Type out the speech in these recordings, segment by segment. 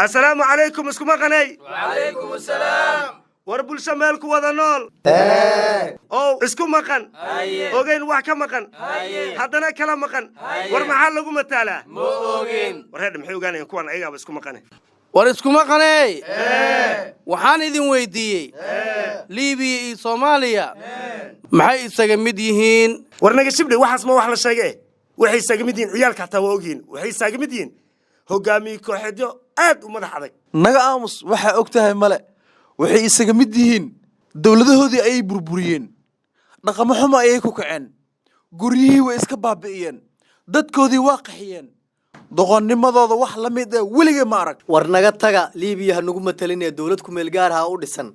السلام عليكم اسكو مقني وعليكم السلام وربول شمالكو وذا نول او اسكو مقن اوغين واح كمقن حدنا كلام مقن ور maxaa lagu matala ma oogin wareed maxay ogaanayeen kuwan ayaga isku maqanay war isku maqanay waxaan idin weydiiyay Liibiya iyo Soomaaliya maxay isaga mid yihiin warnaga shibdhay waxaas ma wax la sheegay waxay isaga mid yihiin ciyaalka taa oogin waxay isaga mid yihiin hogaamiye kooxdo aad u madax adag naga aamus waxa ogtahay male waxay isaga mid yihiin dawladahoodii ay burburiyeen dhaqamo xumo ay ku kaceen guriyihii way iska baabi'iyeen dadkoodii waa qaxiyeen doqonnimadooda wax la mid ah weliga ma arag war naga taga Liibiya nagu matalinay dawlad ku meel gaar ah u dhisan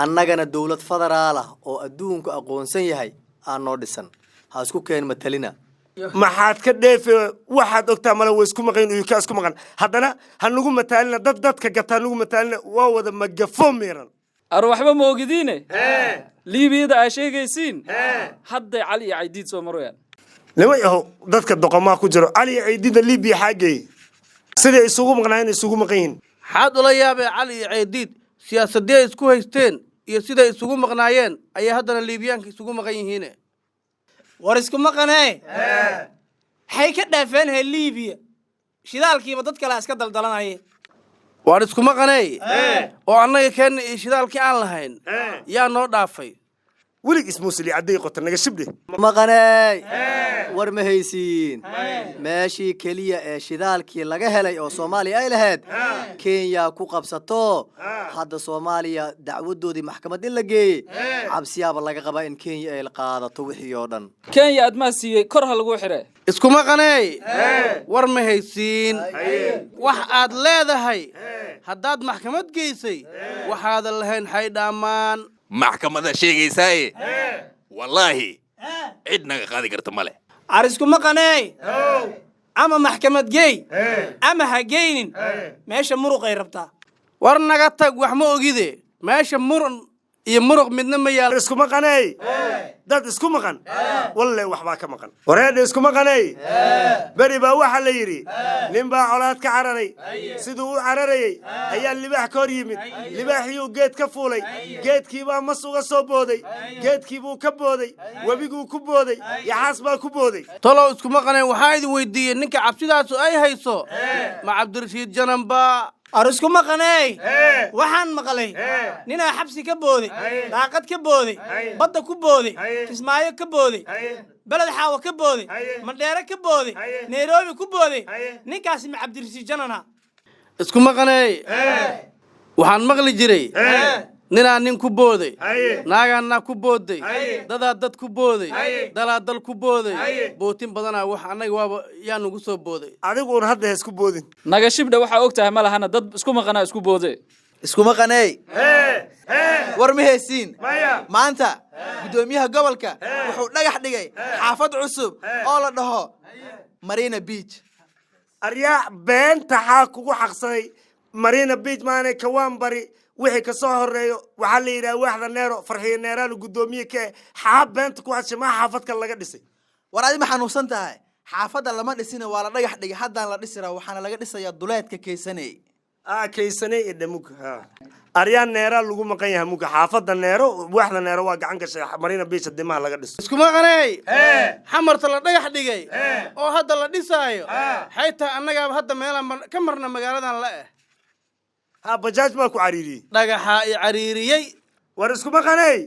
annagana dawlad federaal ah oo adduunka aqoonsan yahay aan noo dhisan ha isku keen matalina maxaad ka dheefay waxaad ogtaa mala way isku maqayn iyo ka isku maqan haddana ha nagu matalina dadka gataa nagu matalina waa wada magafo miran arwaxba ma ogdiine Liibiyada ay sheegaysiin hadda Cali iyo Ciidiid soo marayaan lama yaho dadka doqomaa ku jiro Cali iyo Ciidiid Liibiya xaagay sidii isugu maqnaan isugu maqayn xaad ula yaabay Cali iyo Ciidiid siyaasadii isku haysteen iyo sida isugu maqnaayeen ay haddana Liibiyaanka isugu maqan yihiin war isku maqanay hay ka dhaafeen Liibiya shidaalkiiba dad kale iska daldalanayeen war isku maqanay oo annaga keen shidaalkii aan lahayn yaa noo dhaafay welig ismuusli caday qota naga shibdhe maqanay war ma haysiin meeshii kaliya ee shidaalkii laga helay oo Soomaaliya ay lahayd Kenya ku qabsato hadda Soomaaliya dacwadoodii maxkamad in la geeyay cabsiyaaba laga qaba in Kenya ay qaadato wixii oo dhan Kenya admaasiyay kor ha lagu xiray isku maqanay war ma haysiin wax aad leedahay haddaad maxkamad geysay waxaad lahayn xaydhamaan maxkamada sheegaysay wallahi cidna qaadi karta male arisku maqanay ama maxkamad geey ama ha geynin meesha muruqay rabtaa war naga tag wax ma ogide meesha muran iyo muruq midna ma yaal isku maqanay dad isku maqan wallahi waxba ka maqan wareed isku maqanay bari baa waxa la yiri nin baa colaad ka cararay sidoo uu cararayay ayaa libaax ka hor yimid libaaxiyo geed ka fuulay geedkii baa mas uga soo booday geedkii buu ka booday wabigu ku booday yaxaas baa ku booday tolo isku maqanay waxa idin weydiiyay ninka cabsidaas ay hayso ma Cabdirashiid Janamba arisku maqanay waxaan maqlay nina xabsi ka booday daaqad ka booday badda ku booday kismaayo ka booday balad xaawa ka booday mandheere ka booday Nairobi ku booday ninkaas ma Cabdirashiid Janana isku maqanay waxaan maqli jiray nina nin ku booday naagana ku booday dad ku booday dal ku booday bootin badana wax anaga waaba yaan ugu soo booday adigu hadda isku boodin naga shibdha waxa ogtahay ma lahana dad isku maqana isku booday isku maqanay war ma haysiin maanta gudoomiyaha gobolka wuxuu dhagax dhigay xaafad cusub oo la dhaho Marina Beach aryaa beenta xaq kugu xaqsaday Marina Beach maana kawaan bari wixii ka soo horeeyo waxa la yiraahdaa waaxda neero farxiyo neeraan gudoomiye ka xaab beenta ku xashima xaafadka laga dhisay war aad ma xanuunsan tahay xaafada lama dhisina waa la dhagax dhigay haddaan la dhisira waxaana laga dhisayaa duleedka Keysanay Keysanay dhamuka aryaa neera lagu maqan yahay muka xaafada neero waaxda neero waa gacan ka shay Marina Beach dimaha laga dhiso isku maqanay xamarta la dhagax dhigay oo hadda la dhisaayo xayta annaga hadda meel ka marna magaaladan la bajaaj ma ku cariiri dhagaxa ay cariiriyay war isku maqanay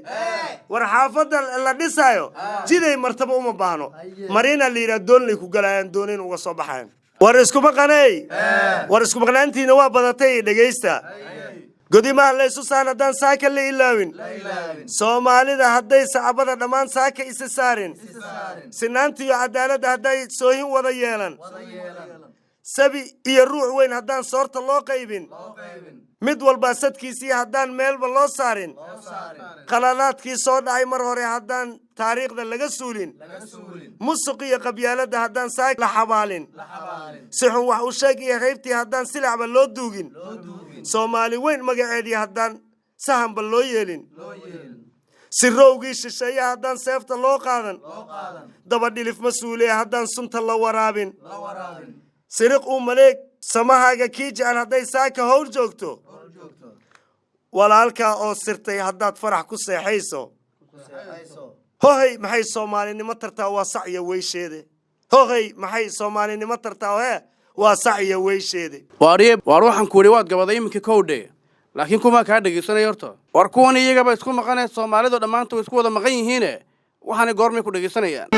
war xaafada la dhisaayo jiday martaba uma baahno Marina liira doonay ku galayaan dooneen uga soo baxaan war isku maqnaantiina waa badatay dhageysta godimaha la isu saanadan saaka la ilaawin Soomaalida hadday saabada dhamaan saaka isa saarin sinaantii cadaaladda hadday soohin wada yeelan sabi iyo ruux weyn haddaan soorta loo qaybin mid walba sadkiisii haddaan meelba loo saarin qalalaadkii soo dhacay mar hore haddaan taariikhda laga suulin musuq iyo qabyaaladda haddaan saak la xabaalin si xun wax u sheeg iyo qaybtii haddaan silacba loo duugin Soomaali weyn magaceedii haddaan sahanba loo yeelin sirowgii shisheeye haddaan seefta loo qaadan daba dhilif masuuliye haddaan sunta la waraabin siriq uu maleeg samahaaga kii jecel hadday saaka howl joogto walaalkaa oo sirtay haddaad farax ku seexayso hohay maxay soomaalinimo tartaa waa sac iyo weysheede hohay maxay soomaalinimo tartaa hee waa sac iyo weysheede waar waxaan ku yidhi waad gabaday iminka kowdhe laakiin kuma kaa dhegaysanaya horta war kuwan iyagaba isku maqanee soomaalidu dhammaanta way isku wada maqan yihiine waxaanay goormay ku dhegaysanayaan